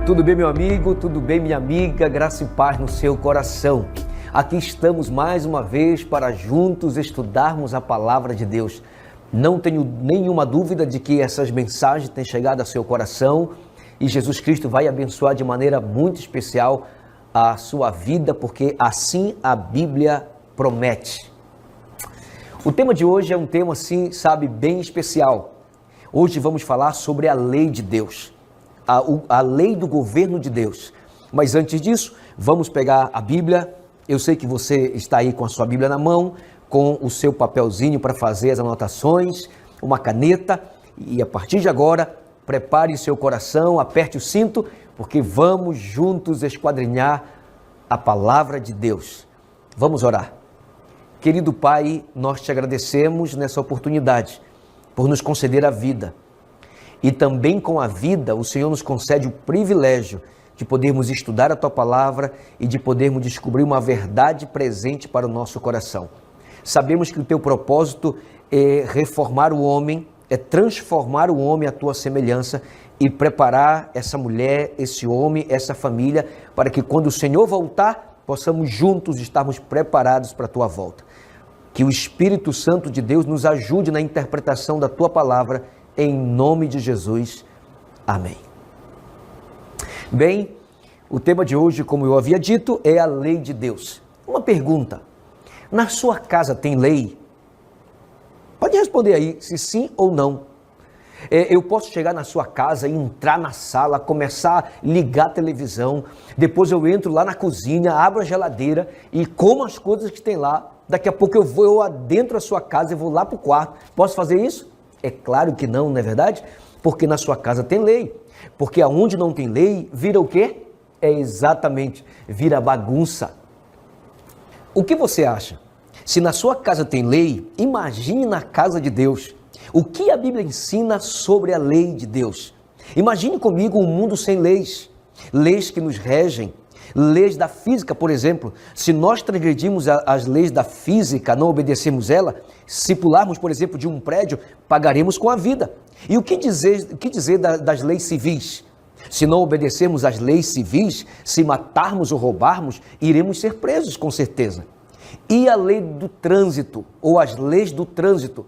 Tudo bem, meu amigo? Tudo bem, minha amiga? Graça e paz no seu coração. Aqui estamos mais uma vez para juntos estudarmos a palavra de Deus. Não tenho nenhuma dúvida de que essas mensagens têm chegado ao seu coração e Jesus Cristo vai abençoar de maneira muito especial a sua vida, porque assim a Bíblia promete. O tema de hoje é um tema, assim, sabe, bem especial. Hoje vamos falar sobre a lei de Deus. A lei do governo de Deus. Mas antes disso, vamos pegar a Bíblia. Eu sei que você está aí com a sua Bíblia na mão, com o seu papelzinho para fazer as anotações, uma caneta, e a partir de agora, prepare o seu coração, aperte o cinto, porque vamos juntos esquadrinhar a palavra de Deus. Vamos orar. Querido Pai, nós te agradecemos nessa oportunidade por nos conceder a vida. E também com a vida, o Senhor nos concede o privilégio de podermos estudar a Tua Palavra e de podermos descobrir uma verdade presente para o nosso coração. Sabemos que o Teu propósito é reformar o homem, é transformar o homem à Tua semelhança e preparar essa mulher, esse homem, essa família, para que quando o Senhor voltar, possamos juntos estarmos preparados para a Tua volta. Que o Espírito Santo de Deus nos ajude na interpretação da Tua Palavra, em nome de Jesus. Amém. Bem, o tema de hoje, como eu havia dito, é a lei de Deus. Uma pergunta: na sua casa tem lei? Pode responder aí, se sim ou não. Eu posso chegar na sua casa e entrar na sala, começar a ligar a televisão, depois eu entro lá na cozinha, abro a geladeira e como as coisas que tem lá. Daqui a pouco eu vou adentro da sua casa e vou lá para o quarto. Posso fazer isso? É claro que não, não é verdade? Porque na sua casa tem lei. Porque aonde não tem lei, vira o quê? É exatamente, vira bagunça. O que você acha? Se na sua casa tem lei, imagine na casa de Deus. O que a Bíblia ensina sobre a lei de Deus? Imagine comigo um mundo sem leis. Leis que nos regem. Leis da física, por exemplo. Se nós transgredirmos as leis da física, não obedecermos ela, se pularmos, por exemplo, de um prédio, pagaremos com a vida. E o que dizer das leis civis? Se não obedecermos às leis civis, se matarmos ou roubarmos, iremos ser presos, com certeza. E a lei do trânsito, ou as leis do trânsito?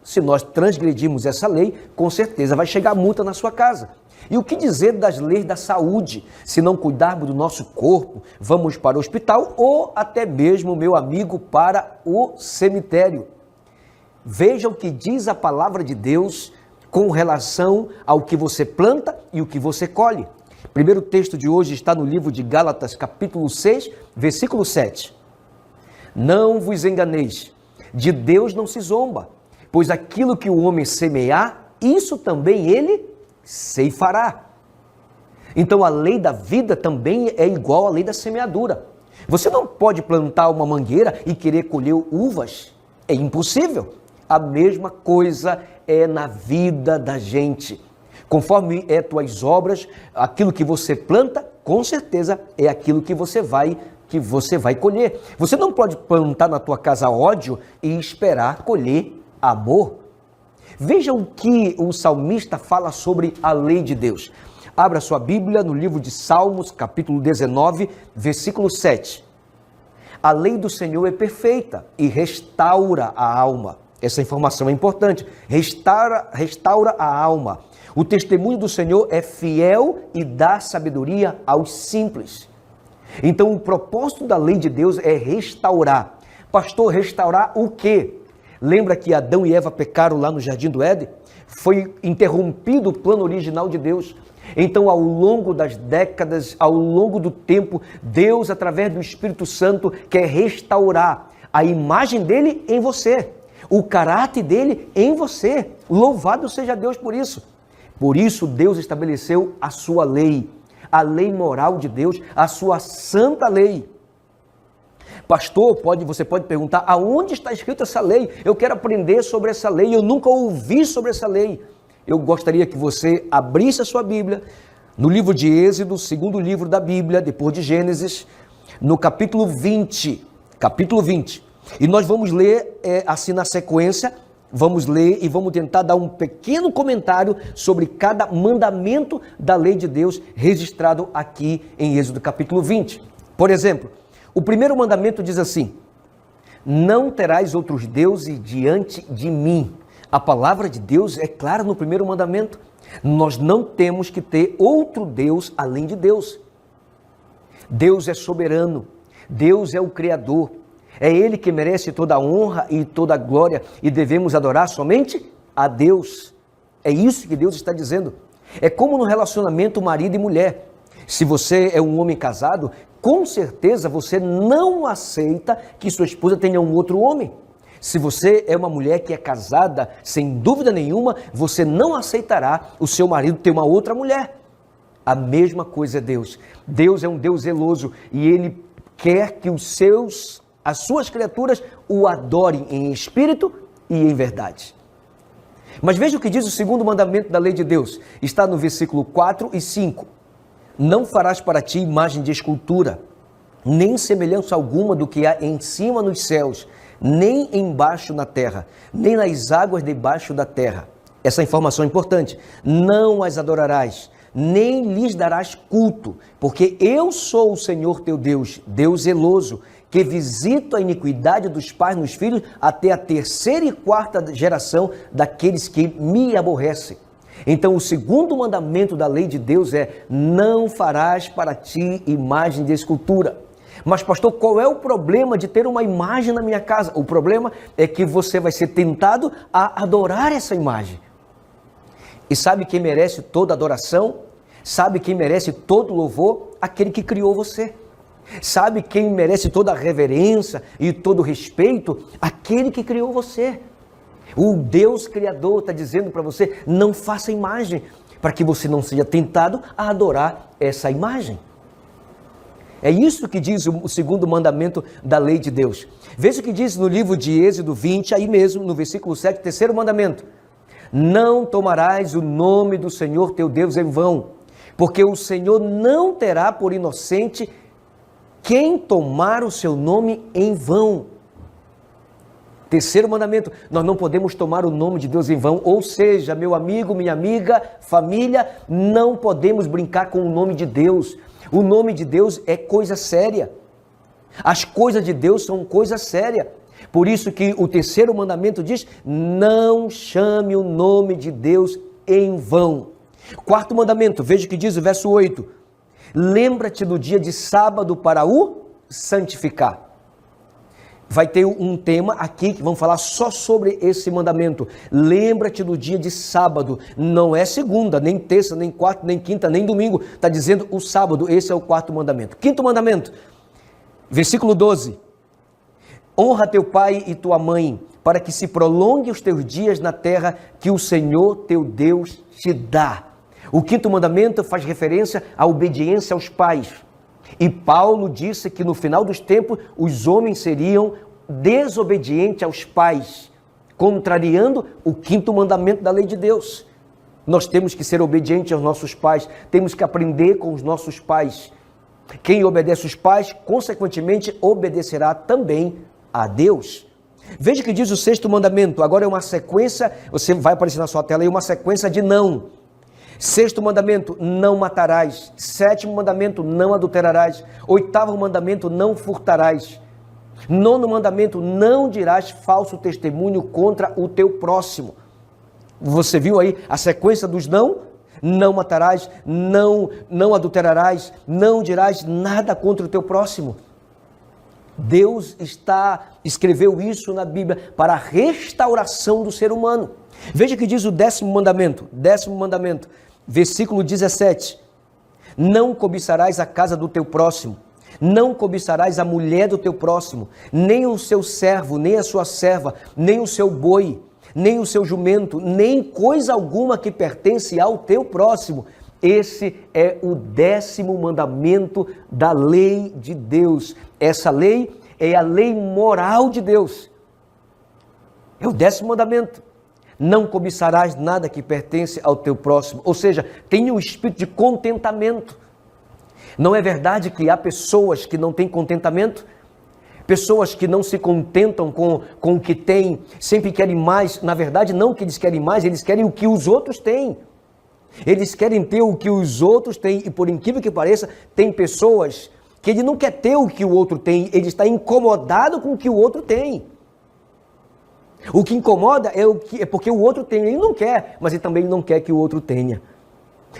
Se nós transgredirmos essa lei, com certeza vai chegar multa na sua casa. E o que dizer das leis da saúde? Se não cuidarmos do nosso corpo, vamos para o hospital ou até mesmo, meu amigo, para o cemitério. Veja o que diz a palavra de Deus com relação ao que você planta e o que você colhe. O primeiro texto de hoje está no livro de Gálatas, capítulo 6, versículo 7. Não vos enganeis, de Deus não se zomba, pois aquilo que o homem semear, isso também ele ceifará. Então a lei da vida também é igual à lei da semeadura. Você não pode plantar uma mangueira e querer colher uvas. É impossível. A mesma coisa é na vida da gente. Conforme é tuas obras, aquilo que você planta, com certeza é aquilo que você vai colher. Você não pode plantar na tua casa ódio e esperar colher amor. Veja o que o salmista fala sobre a lei de Deus. Abra sua Bíblia no livro de Salmos, capítulo 19, versículo 7. A lei do Senhor é perfeita e restaura a alma. Essa informação é importante. Restaura a alma. O testemunho do Senhor é fiel e dá sabedoria aos simples. Então, o propósito da lei de Deus é restaurar. Pastor, restaurar o quê? Lembra que Adão e Eva pecaram lá no Jardim do Éden? Foi interrompido o plano original de Deus. Então, ao longo das décadas, ao longo do tempo, Deus, através do Espírito Santo, quer restaurar a imagem dele em você, o caráter dele em você. Louvado seja Deus por isso. Por isso, Deus estabeleceu a sua lei, a lei moral de Deus, a sua santa lei. Pastor, você pode perguntar, aonde está escrito essa lei? Eu quero aprender sobre essa lei, eu nunca ouvi sobre essa lei. Eu gostaria que você abrisse a sua Bíblia, no livro de Êxodo, segundo livro da Bíblia, depois de Gênesis, no capítulo 20. E nós vamos ler assim na sequência, Vamos ler e vamos tentar dar um pequeno comentário sobre cada mandamento da lei de Deus registrado aqui em Êxodo capítulo 20. Por exemplo, o primeiro mandamento diz assim: não terás outros deuses diante de mim. A palavra de Deus é clara no primeiro mandamento. Nós não temos que ter outro Deus além de Deus. Deus é soberano, Deus é o Criador. É Ele que merece toda a honra e toda a glória e devemos adorar somente a Deus. É isso que Deus está dizendo. É como no relacionamento marido e mulher. Se você é um homem casado, com certeza você não aceita que sua esposa tenha um outro homem. Se você é uma mulher que é casada, sem dúvida nenhuma, você não aceitará o seu marido ter uma outra mulher. A mesma coisa é Deus. Deus é um Deus zeloso e Ele quer que as suas criaturas o adorem em espírito e em verdade. Mas veja o que diz o segundo mandamento da lei de Deus. Está no versículo 4 e 5. Não farás para ti imagem de escultura, nem semelhança alguma do que há em cima nos céus, nem embaixo na terra, nem nas águas debaixo da terra. Essa informação é importante. Não as adorarás, nem lhes darás culto, porque eu sou o Senhor teu Deus, Deus zeloso, que visito a iniquidade dos pais nos filhos até a terceira e quarta geração daqueles que me aborrecem. Então, o segundo mandamento da lei de Deus é: não farás para ti imagem de escultura. Mas, pastor, qual é o problema de ter uma imagem na minha casa? O problema é que você vai ser tentado a adorar essa imagem. E sabe quem merece toda adoração? Sabe quem merece todo louvor? Aquele que criou você. Sabe quem merece toda a reverência e todo o respeito? Aquele que criou você. O Deus Criador está dizendo para você: não faça imagem, para que você não seja tentado a adorar essa imagem. É isso que diz o segundo mandamento da lei de Deus. Veja o que diz no livro de Êxodo 20, aí mesmo, no versículo 7, terceiro mandamento. Não tomarás o nome do Senhor teu Deus em vão, porque o Senhor não terá por inocente quem tomar o seu nome em vão. Terceiro mandamento, nós não podemos tomar o nome de Deus em vão, ou seja, meu amigo, minha amiga, família, não podemos brincar com o nome de Deus. O nome de Deus é coisa séria. As coisas de Deus são coisa séria. Por isso que o terceiro mandamento diz: não chame o nome de Deus em vão. Quarto mandamento, veja o que diz o verso 8. Lembra-te do dia de sábado para o santificar. Vai ter um tema aqui que vamos falar só sobre esse mandamento. Lembra-te do dia de sábado. Não é segunda, nem terça, nem quarta, nem quinta, nem domingo. Está dizendo o sábado. Esse é o quarto mandamento. Quinto mandamento, versículo 12. Honra teu pai e tua mãe, para que se prolongue os teus dias na terra que o Senhor teu Deus te dá. O quinto mandamento faz referência à obediência aos pais. E Paulo disse que no final dos tempos os homens seriam desobedientes aos pais, contrariando o quinto mandamento da lei de Deus. Nós temos que ser obedientes aos nossos pais, temos que aprender com os nossos pais. Quem obedece os pais, consequentemente, obedecerá também a Deus. Veja o que diz o sexto mandamento. Agora é uma sequência, você vai aparecer na sua tela aí, uma sequência de não. Sexto mandamento, não matarás. Sétimo mandamento, não adulterarás. Oitavo mandamento, não furtarás. Nono mandamento, não dirás falso testemunho contra o teu próximo. Você viu aí a sequência dos não? Não matarás, não adulterarás, não dirás nada contra o teu próximo. Deus escreveu isso na Bíblia para a restauração do ser humano. Veja o que diz o décimo mandamento, versículo 17. Não cobiçarás a casa do teu próximo, não cobiçarás a mulher do teu próximo, nem o seu servo, nem a sua serva, nem o seu boi, nem o seu jumento, nem coisa alguma que pertence ao teu próximo. Esse é o décimo mandamento da lei de Deus. Essa lei é a lei moral de Deus. É o décimo mandamento. Não cobiçarás nada que pertence ao teu próximo. Ou seja, tenha um espírito de contentamento. Não é verdade que há pessoas que não têm contentamento? Pessoas que não se contentam com o que têm, sempre querem mais. Na verdade, não que eles querem mais, eles querem o que os outros têm. Eles querem ter o que os outros têm. E por incrível que pareça, tem pessoas que ele não quer ter o que o outro tem, ele está incomodado com o que o outro tem. O que incomoda é porque o outro tem, ele não quer, mas ele também não quer que o outro tenha.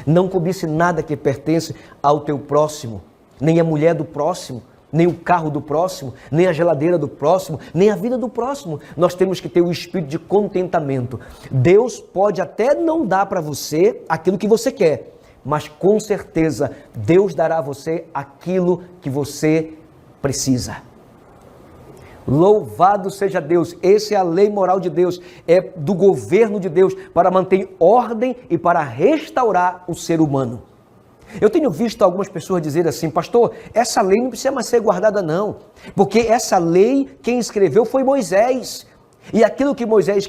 Não cobice nada que pertence ao teu próximo, nem a mulher do próximo, nem o carro do próximo, nem a geladeira do próximo, nem a vida do próximo. Nós temos que ter o espírito de contentamento. Deus pode até não dar para você aquilo que você quer, mas com certeza Deus dará a você aquilo que você precisa. Louvado seja Deus, essa é a lei moral de Deus, é do governo de Deus para manter ordem e para restaurar o ser humano. Eu tenho visto algumas pessoas dizer assim, pastor, essa lei não precisa mais ser guardada não, porque essa lei quem escreveu foi Moisés, e aquilo que Moisés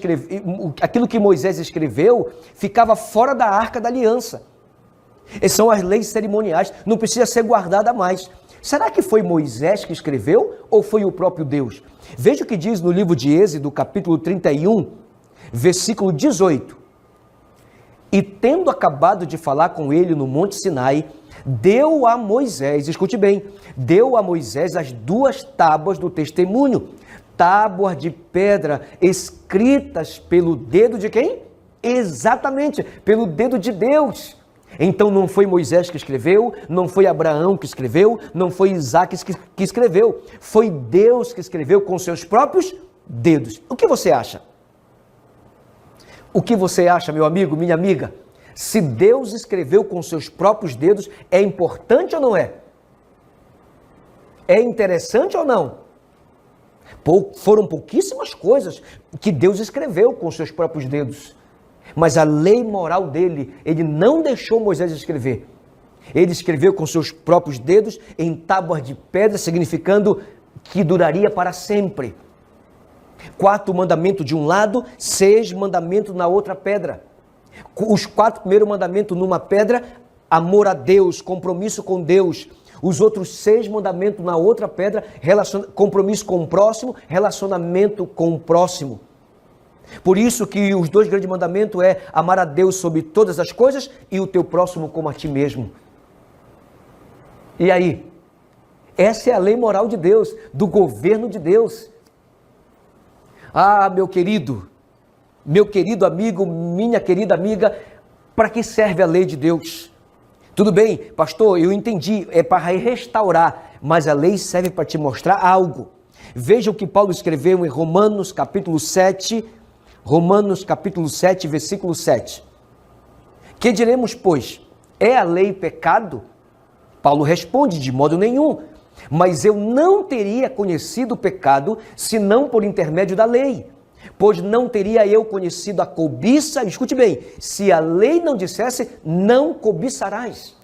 escreveu ficava fora da arca da aliança. Essas são as leis cerimoniais, não precisa ser guardada mais. Será que foi Moisés que escreveu ou foi o próprio Deus? Veja o que diz no livro de Êxodo, capítulo 31, versículo 18. E tendo acabado de falar com ele no Monte Sinai, deu a Moisés, escute bem, deu a Moisés as 2 tábuas do testemunho, tábuas de pedra escritas pelo dedo de quem? Exatamente, pelo dedo de Deus. Então não foi Moisés que escreveu, não foi Abraão que escreveu, não foi Isaac que escreveu, foi Deus que escreveu com seus próprios dedos. O que você acha? O que você acha, meu amigo, minha amiga? Se Deus escreveu com seus próprios dedos, é importante ou não é? É interessante ou não? Foram pouquíssimas coisas que Deus escreveu com seus próprios dedos. Mas a lei moral dele, ele não deixou Moisés escrever. Ele escreveu com seus próprios dedos em tábuas de pedra, significando que duraria para sempre. 4 mandamentos de um lado, 6 mandamentos na outra pedra. Os 4 primeiros mandamentos numa pedra, amor a Deus, compromisso com Deus. Os outros 6 mandamentos na outra pedra, compromisso com o próximo, relacionamento com o próximo. Por isso que os 2 grandes mandamentos é amar a Deus sobre todas as coisas e o teu próximo como a ti mesmo. E aí? Essa é a lei moral de Deus, do governo de Deus. Ah, meu querido amigo, minha querida amiga, para que serve a lei de Deus? Tudo bem, pastor, eu entendi, é para restaurar, mas a lei serve para te mostrar algo. Veja o que Paulo escreveu em Romanos capítulo 7, versículo 7. Que diremos, pois? É a lei pecado? Paulo responde, de modo nenhum. Mas eu não teria conhecido o pecado, senão por intermédio da lei. Pois não teria eu conhecido a cobiça, escute bem, se a lei não dissesse, não cobiçarás.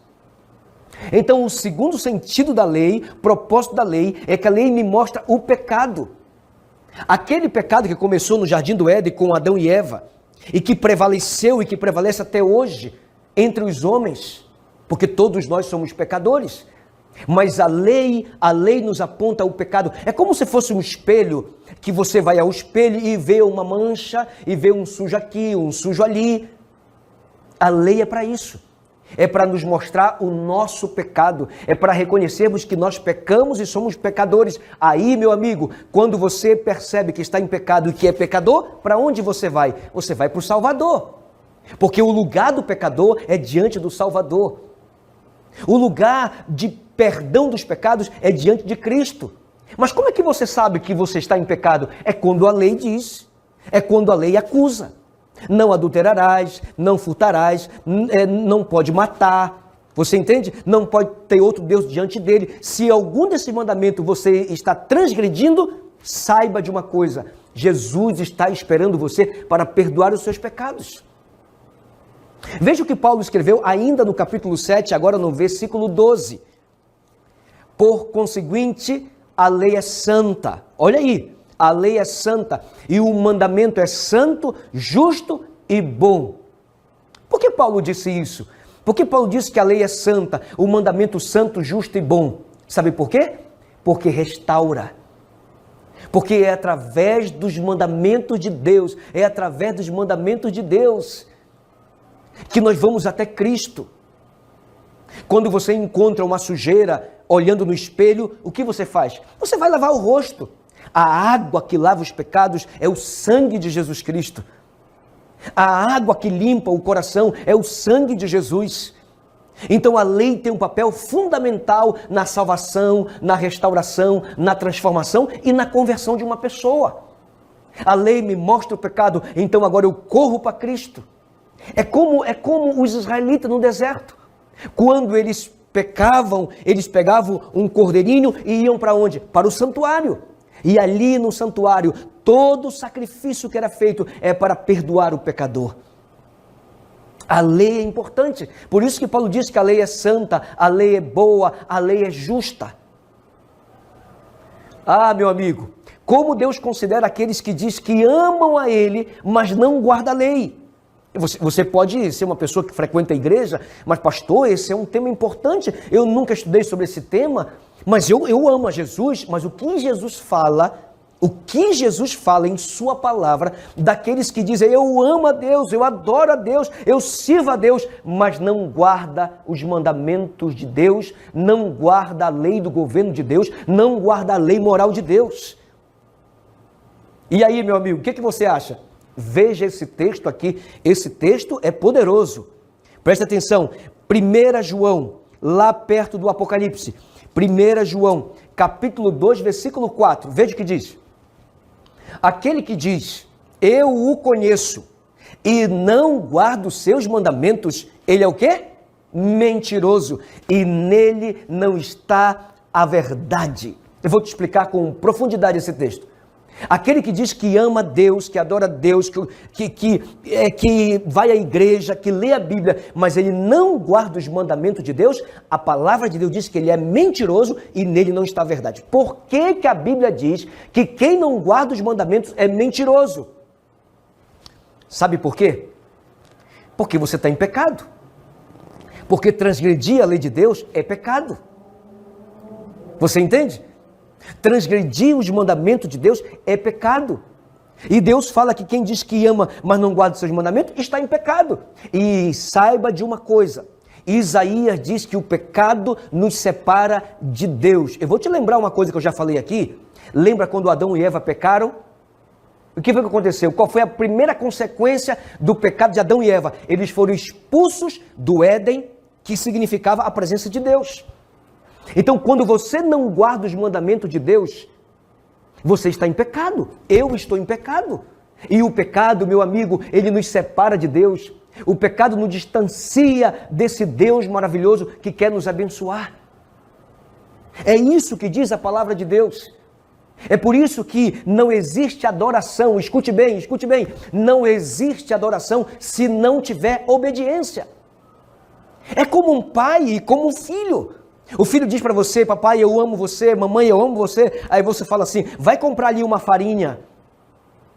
Então, o segundo sentido da lei, propósito da lei, é que a lei me mostra o pecado. Aquele pecado que começou no Jardim do Éden com Adão e Eva, e que prevaleceu e que prevalece até hoje entre os homens, porque todos nós somos pecadores. Mas a lei nos aponta o pecado. É como se fosse um espelho, que você vai ao espelho e vê uma mancha, e vê um sujo aqui, um sujo ali. A lei é para isso. É para nos mostrar o nosso pecado. É para reconhecermos que nós pecamos e somos pecadores. Aí, meu amigo, quando você percebe que está em pecado e que é pecador, para onde você vai? Você vai para o Salvador. Porque o lugar do pecador é diante do Salvador. O lugar de perdão dos pecados é diante de Cristo. Mas como é que você sabe que você está em pecado? É quando a lei diz, é quando a lei acusa. Não adulterarás, não furtarás, não pode matar. Você entende? Não pode ter outro Deus diante dele. Se algum desses mandamentos você está transgredindo, saiba de uma coisa: Jesus está esperando você para perdoar os seus pecados. Veja o que Paulo escreveu ainda no capítulo 7, agora no versículo 12. Por conseguinte, a lei é santa. Olha aí, a lei é santa e o mandamento é santo, justo e bom. Por que Paulo disse isso? Porque Paulo disse que a lei é santa, o mandamento santo, justo e bom. Sabe por quê? Porque restaura. Porque é através dos mandamentos de Deus, é através dos mandamentos de Deus que nós vamos até Cristo. Quando você encontra uma sujeira olhando no espelho, o que você faz? Você vai lavar o rosto. A água que lava os pecados é o sangue de Jesus Cristo. A água que limpa o coração é o sangue de Jesus. Então a lei tem um papel fundamental na salvação, na restauração, na transformação e na conversão de uma pessoa. A lei me mostra o pecado, então agora eu corro para Cristo. É como os israelitas no deserto. Quando eles pecavam, eles pegavam um cordeirinho e iam para onde? Para o santuário. E ali no santuário, todo o sacrifício que era feito é para perdoar o pecador. A lei é importante. Por isso que Paulo diz que a lei é santa, a lei é boa, a lei é justa. Ah, meu amigo, como Deus considera aqueles que diz que amam a Ele, mas não guardam a lei? Você pode ser uma pessoa que frequenta a igreja, mas pastor, esse é um tema importante. Eu nunca estudei sobre esse tema, mas eu amo a Jesus, mas o que Jesus fala em sua palavra, daqueles que dizem, eu amo a Deus, eu adoro a Deus, eu sirvo a Deus, mas não guarda os mandamentos de Deus, não guarda a lei do governo de Deus, não guarda a lei moral de Deus. E aí, meu amigo, o que você acha? Veja esse texto aqui, esse texto é poderoso. Presta atenção, 1 João, lá perto do Apocalipse, 1 João, capítulo 2, versículo 4, veja o que diz. Aquele que diz, eu o conheço, e não guarda os seus mandamentos, ele é o quê? Mentiroso, e nele não está a verdade. Eu vou te explicar com profundidade esse texto. Aquele que diz que ama Deus, que adora Deus, que vai à igreja, que lê a Bíblia, mas ele não guarda os mandamentos de Deus, a palavra de Deus diz que ele é mentiroso e nele não está a verdade. Por que a Bíblia diz que quem não guarda os mandamentos é mentiroso? Sabe por quê? Porque você está em pecado. Porque transgredir a lei de Deus é pecado. Você entende? Transgredir os mandamentos de Deus é pecado. E Deus fala que quem diz que ama, mas não guarda os seus mandamentos, está em pecado. E saiba de uma coisa, Isaías diz que o pecado nos separa de Deus. Eu vou te lembrar uma coisa que eu já falei aqui. Lembra quando Adão e Eva pecaram? O que foi que aconteceu? Qual foi a primeira consequência do pecado de Adão e Eva? Eles foram expulsos do Éden, que significava a presença de Deus. Então, quando você não guarda os mandamentos de Deus, você está em pecado. Eu estou em pecado. E o pecado, meu amigo, ele nos separa de Deus. O pecado nos distancia desse Deus maravilhoso que quer nos abençoar. É isso que diz a palavra de Deus. É por isso que não existe adoração. Escute bem, não existe adoração se não tiver obediência. É como um pai e como um filho. O filho diz para você, papai, eu amo você, mamãe, eu amo você. Aí você fala assim, vai comprar ali uma farinha.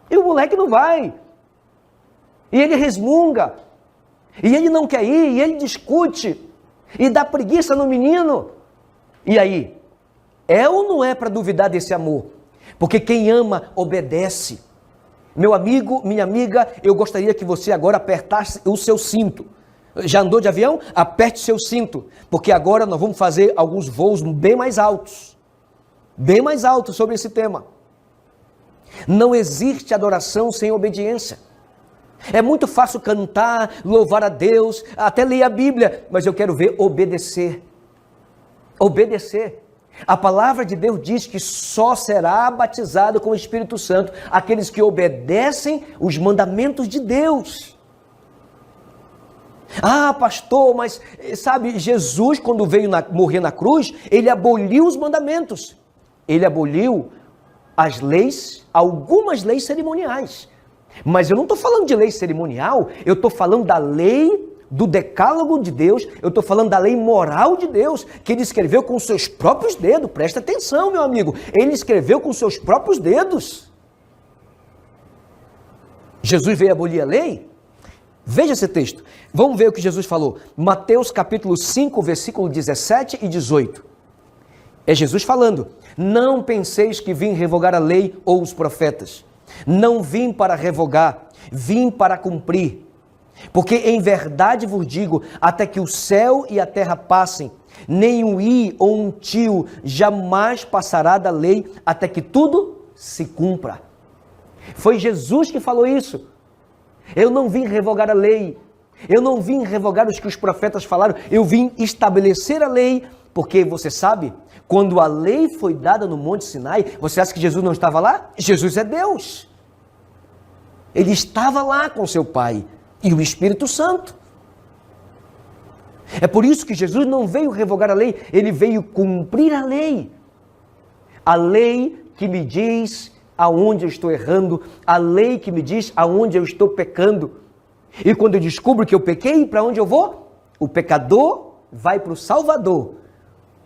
E o moleque não vai. E ele resmunga. E ele não quer ir, e ele discute. E dá preguiça no menino. E aí? É ou não é para duvidar desse amor? Porque quem ama, obedece. Meu amigo, minha amiga, eu gostaria que você agora apertasse o seu cinto. Já andou de avião? Aperte seu cinto, porque agora nós vamos fazer alguns voos bem mais altos sobre esse tema. Não existe adoração sem obediência. É muito fácil cantar, louvar a Deus, até ler a Bíblia, mas eu quero ver obedecer. Obedecer. A palavra de Deus diz que só será batizado com o Espírito Santo aqueles que obedecem os mandamentos de Deus. Ah, pastor, mas sabe, Jesus quando veio morrer na cruz, ele aboliu os mandamentos. Ele aboliu as leis, algumas leis cerimoniais. Mas eu não estou falando de lei cerimonial, eu estou falando da lei do decálogo de Deus, eu estou falando da lei moral de Deus, que ele escreveu com seus próprios dedos. Presta atenção, meu amigo, ele escreveu com seus próprios dedos. Jesus veio abolir a lei? Veja esse texto, vamos ver o que Jesus falou. Mateus capítulo 5, versículo 17 e 18. É Jesus falando: não penseis que vim revogar a lei ou os profetas. Não vim para revogar, vim para cumprir. Porque em verdade vos digo, até que o céu e a terra passem, nem um i ou um tio jamais passará da lei, até que tudo se cumpra. Foi Jesus que falou isso. Eu não vim revogar a lei, eu não vim revogar os que os profetas falaram, eu vim estabelecer a lei, porque você sabe, quando a lei foi dada no Monte Sinai, você acha que Jesus não estava lá? Jesus é Deus. Ele estava lá com seu Pai e o Espírito Santo. É por isso que Jesus não veio revogar a lei, ele veio cumprir a lei. A lei que me diz aonde eu estou errando, a lei que me diz aonde eu estou pecando. E quando eu descubro que eu pequei, para onde eu vou? O pecador vai para o Salvador,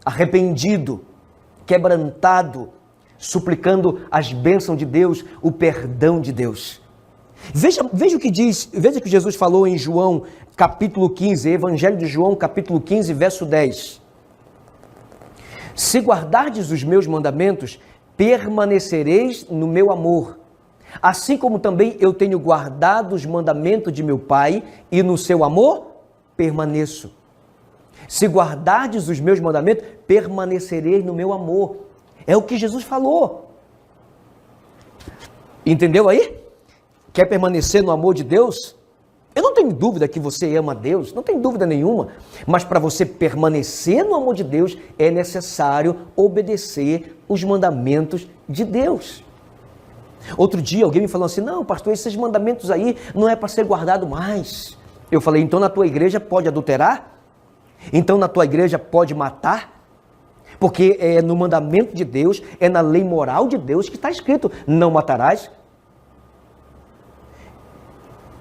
arrependido, quebrantado, suplicando as bênçãos de Deus, o perdão de Deus. Veja o que diz, veja o que Jesus falou em João capítulo 15, Evangelho de João capítulo 15, verso 10. Se guardardes os meus mandamentos, permanecereis no meu amor, assim como também eu tenho guardado os mandamentos de meu Pai, e no seu amor permaneço. Se guardardes os meus mandamentos, permanecereis no meu amor. É o que Jesus falou. Entendeu aí? Quer permanecer no amor de Deus? Eu não tenho dúvida que você ama Deus, não tem dúvida nenhuma. Mas para você permanecer no amor de Deus, é necessário obedecer os mandamentos de Deus. Outro dia alguém me falou assim: não, pastor, esses mandamentos aí não é para ser guardado mais. Eu falei: então na tua igreja pode adulterar? Então na tua igreja pode matar? Porque é no mandamento de Deus, é na lei moral de Deus que está escrito: não matarás,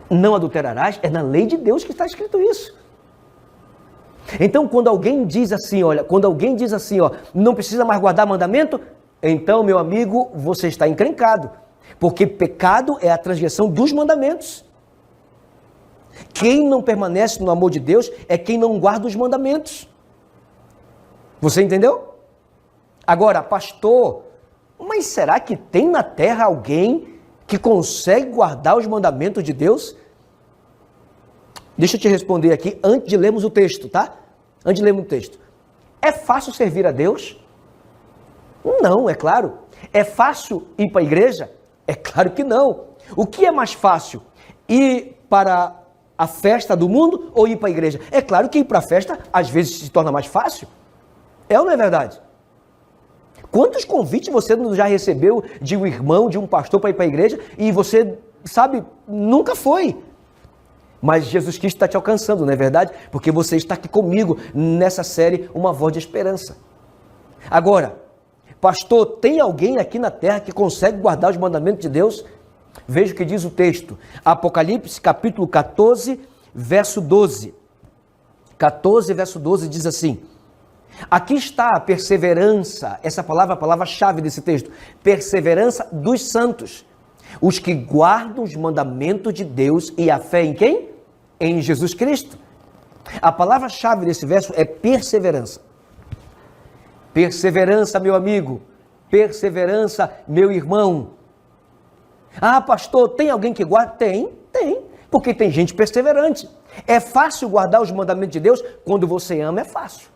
não adulterarás, é na lei de Deus que está escrito isso. Então quando alguém diz assim, não precisa mais guardar mandamento, então, meu amigo, você está encrencado, porque pecado é a transgressão dos mandamentos. Quem não permanece no amor de Deus é quem não guarda os mandamentos. Você entendeu? Agora, pastor, mas será que tem na terra alguém que consegue guardar os mandamentos de Deus? Deixa eu te responder aqui antes de lermos o texto, tá? Antes de lermos o texto. É fácil servir a Deus? Não, é claro. É fácil ir para a igreja? É claro que não. O que é mais fácil? Ir para a festa do mundo ou ir para a igreja? É claro que ir para a festa às vezes se torna mais fácil. É ou não é verdade? Quantos convites você já recebeu de um irmão, de um pastor para ir para a igreja e você, sabe, nunca foi? Mas Jesus Cristo está te alcançando, não é verdade? Porque você está aqui comigo nessa série Uma Voz de Esperança. Agora, pastor, tem alguém aqui na terra que consegue guardar os mandamentos de Deus? Veja o que diz o texto. Apocalipse capítulo 14, verso 12. 14, verso 12 diz assim: aqui está a perseverança, essa palavra é a palavra-chave desse texto, perseverança dos santos, os que guardam os mandamentos de Deus e a fé em quem? Em Jesus Cristo. A palavra-chave desse verso é perseverança. Perseverança, meu amigo, perseverança, meu irmão. Ah, pastor, tem alguém que guarda? Tem, porque tem gente perseverante. É fácil guardar os mandamentos de Deus? Quando você ama, é fácil.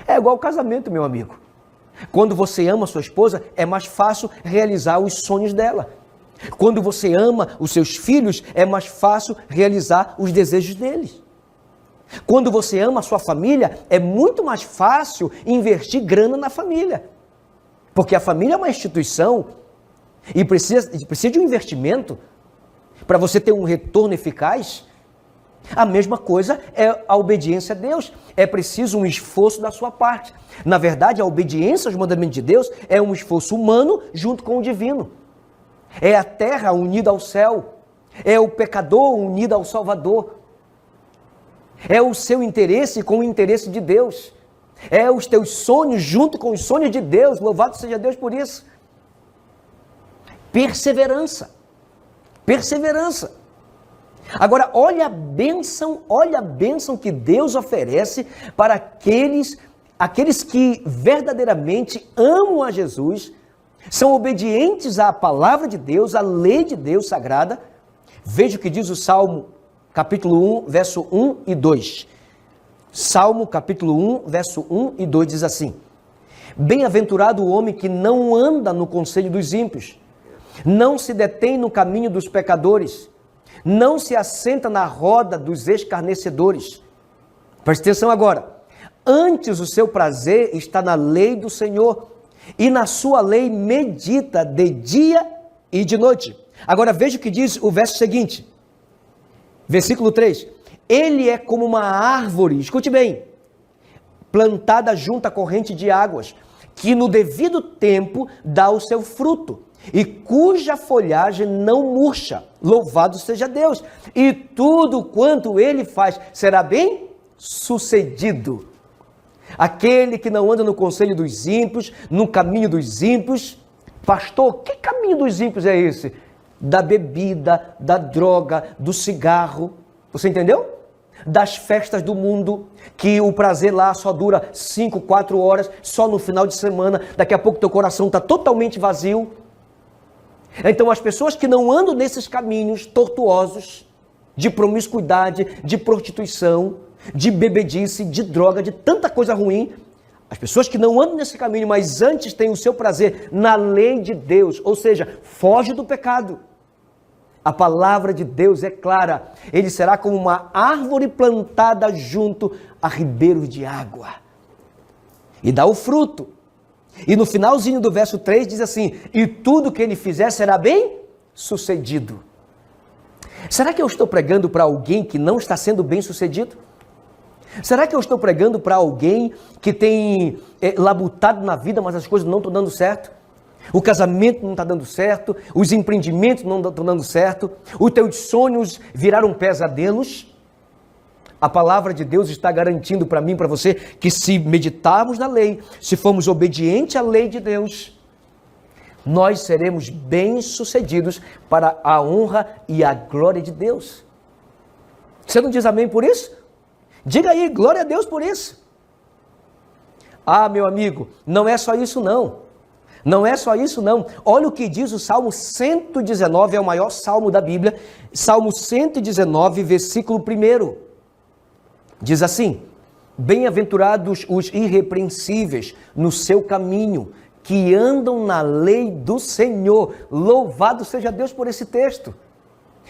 É igual ao casamento, meu amigo. Quando você ama a sua esposa, é mais fácil realizar os sonhos dela. Quando você ama os seus filhos, é mais fácil realizar os desejos deles. Quando você ama a sua família, é muito mais fácil investir grana na família. Porque a família é uma instituição e precisa de um investimento para você ter um retorno eficaz. A mesma coisa é a obediência a Deus. É preciso um esforço da sua parte. Na verdade, a obediência aos mandamentos de Deus é um esforço humano junto com o divino. É a terra unida ao céu. É o pecador unido ao Salvador. É o seu interesse com o interesse de Deus. É os teus sonhos junto com os sonhos de Deus. Louvado seja Deus por isso. Perseverança. Perseverança. Agora, olha a bênção que Deus oferece para aqueles aqueles que verdadeiramente amam a Jesus, são obedientes à palavra de Deus, à lei de Deus sagrada. Veja o que diz o Salmo, capítulo 1, verso 1 e 2. Salmo, capítulo 1, verso 1 e 2 diz assim: Bem-aventurado o homem que não anda no conselho dos ímpios, não se detém no caminho dos pecadores, não se assenta na roda dos escarnecedores. Preste atenção agora. Antes o seu prazer está na lei do Senhor, e na sua lei medita de dia e de noite. Agora veja o que diz o verso seguinte, versículo 3. Ele é como uma árvore, escute bem, plantada junto à corrente de águas, que no devido tempo dá o seu fruto, e cuja folhagem não murcha. Louvado seja Deus! E tudo quanto ele faz será bem sucedido. Aquele que não anda no conselho dos ímpios, no caminho dos ímpios. Pastor, que caminho dos ímpios é esse? Da bebida, da droga, do cigarro. Você entendeu? Das festas do mundo, que o prazer lá só dura 5, 4 horas, só no final de semana. Daqui a pouco teu coração está totalmente vazio. Então as pessoas que não andam nesses caminhos tortuosos, de promiscuidade, de prostituição, de bebedice, de droga, de tanta coisa ruim, as pessoas que não andam nesse caminho, mas antes têm o seu prazer na lei de Deus, ou seja, foge do pecado. A palavra de Deus é clara, ele será como uma árvore plantada junto a ribeiros de água, e dá o fruto. E no finalzinho do verso 3 diz assim: e tudo que ele fizer será bem sucedido. Será que eu estou pregando para alguém que não está sendo bem sucedido? Será que eu estou pregando para alguém que tem labutado na vida, mas as coisas não estão dando certo? O casamento não está dando certo, os empreendimentos não estão dando certo, os teus sonhos viraram pesadelos? A palavra de Deus está garantindo para mim e para você que se meditarmos na lei, se formos obedientes à lei de Deus, nós seremos bem-sucedidos para a honra e a glória de Deus. Você não diz amém por isso? Diga aí, glória a Deus por isso. Ah, meu amigo, não é só isso não. Não é só isso não. Olha o que diz o Salmo 119, é o maior salmo da Bíblia. Salmo 119, versículo 1. Diz assim: Bem-aventurados os irrepreensíveis no seu caminho, que andam na lei do Senhor. Louvado seja Deus por esse texto.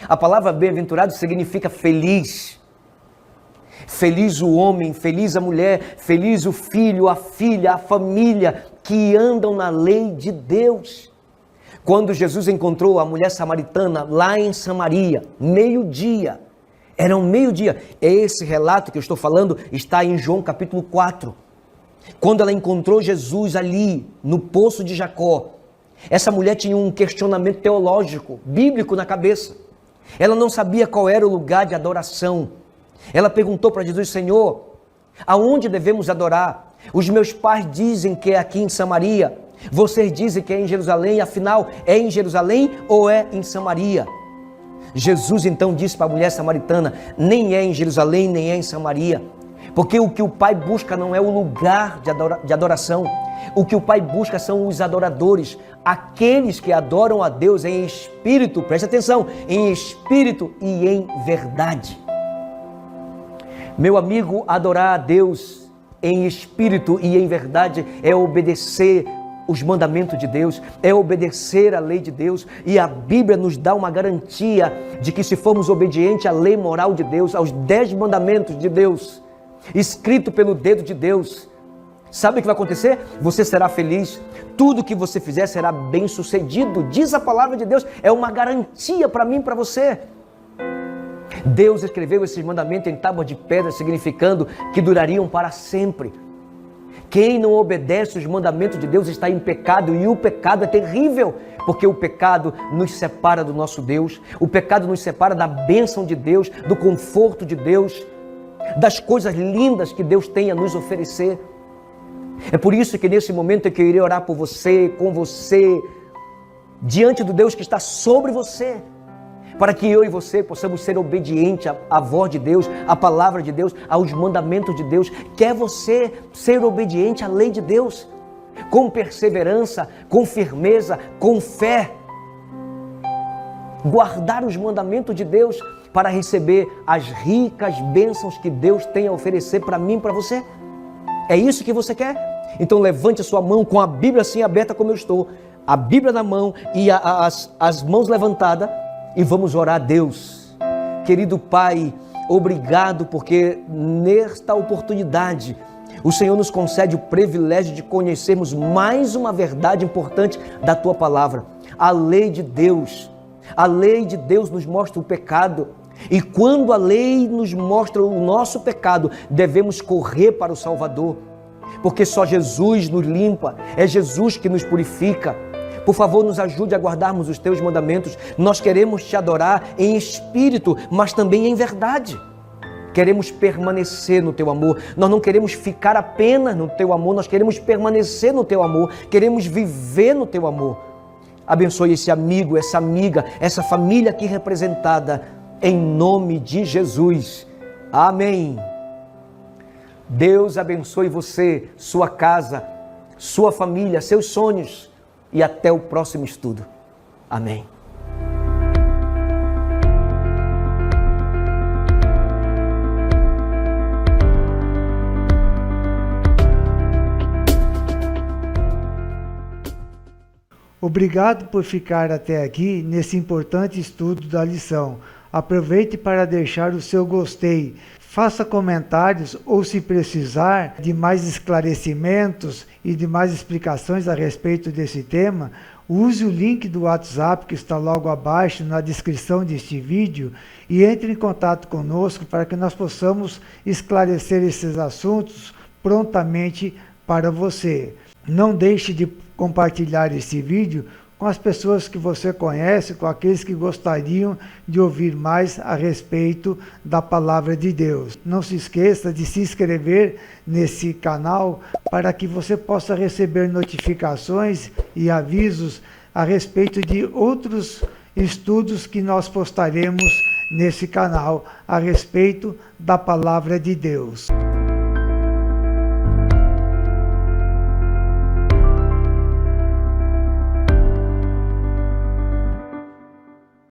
A palavra bem-aventurado significa feliz. Feliz o homem, feliz a mulher, feliz o filho, a filha, a família que andam na lei de Deus. Quando Jesus encontrou a mulher samaritana lá em Samaria, meio-dia, era um meio-dia. Esse relato que eu estou falando está em João capítulo 4. Quando ela encontrou Jesus ali no poço de Jacó, essa mulher tinha um questionamento teológico, bíblico na cabeça. Ela não sabia qual era o lugar de adoração. Ela perguntou para Jesus: Senhor, aonde devemos adorar? Os meus pais dizem que é aqui em Samaria. Vocês dizem que é em Jerusalém. Afinal, é em Jerusalém ou é em Samaria? Jesus então disse para a mulher samaritana: nem é em Jerusalém, nem é em Samaria. Porque o que o Pai busca não é o lugar de adoração. O que o Pai busca são os adoradores, aqueles que adoram a Deus em espírito, preste atenção, em espírito e em verdade. Meu amigo, adorar a Deus em espírito e em verdade é obedecer os mandamentos de Deus, é obedecer a lei de Deus, e a Bíblia nos dá uma garantia de que se formos obedientes à lei moral de Deus, aos 10 mandamentos de Deus, escrito pelo dedo de Deus, sabe o que vai acontecer? Você será feliz, tudo que você fizer será bem sucedido, diz a palavra de Deus, é uma garantia para mim e para você. Deus escreveu esses mandamentos em tábuas de pedra, significando que durariam para sempre. Quem não obedece os mandamentos de Deus está em pecado, e o pecado é terrível, porque o pecado nos separa do nosso Deus, o pecado nos separa da bênção de Deus, do conforto de Deus, das coisas lindas que Deus tem a nos oferecer. É por isso que nesse momento eu queria orar por você, com você, diante do Deus que está sobre você, para que eu e você possamos ser obedientes à voz de Deus, à palavra de Deus, aos mandamentos de Deus. Quer você ser obediente à lei de Deus, com perseverança, com firmeza, com fé, guardar os mandamentos de Deus para receber as ricas bênçãos que Deus tem a oferecer para mim e para você? É isso que você quer? Então levante a sua mão com a Bíblia assim aberta como eu estou, a Bíblia na mão e as mãos levantadas, e vamos orar a Deus. Querido Pai, obrigado porque nesta oportunidade o Senhor nos concede o privilégio de conhecermos mais uma verdade importante da Tua Palavra, a lei de Deus. A lei de Deus nos mostra o pecado, e quando a lei nos mostra o nosso pecado, devemos correr para o Salvador, porque só Jesus nos limpa, é Jesus que nos purifica. Por favor, nos ajude a guardarmos os Teus mandamentos. Nós queremos Te adorar em espírito, mas também em verdade. Queremos permanecer no Teu amor. Nós não queremos ficar apenas no Teu amor, nós queremos permanecer no Teu amor, queremos viver no Teu amor. Abençoe esse amigo, essa amiga, essa família aqui representada, em nome de Jesus. Amém. Deus abençoe você, sua casa, sua família, seus sonhos, e até o próximo estudo. Amém. Obrigado por ficar até aqui nesse importante estudo da lição. Aproveite para deixar o seu gostei. Faça comentários ou, se precisar de mais esclarecimentos e de mais explicações a respeito desse tema, use o link do WhatsApp que está logo abaixo na descrição deste vídeo e entre em contato conosco para que nós possamos esclarecer esses assuntos prontamente para você. Não deixe de compartilhar esse vídeo com as pessoas que você conhece, com aqueles que gostariam de ouvir mais a respeito da Palavra de Deus. Não se esqueça de se inscrever nesse canal para que você possa receber notificações e avisos a respeito de outros estudos que nós postaremos nesse canal a respeito da Palavra de Deus.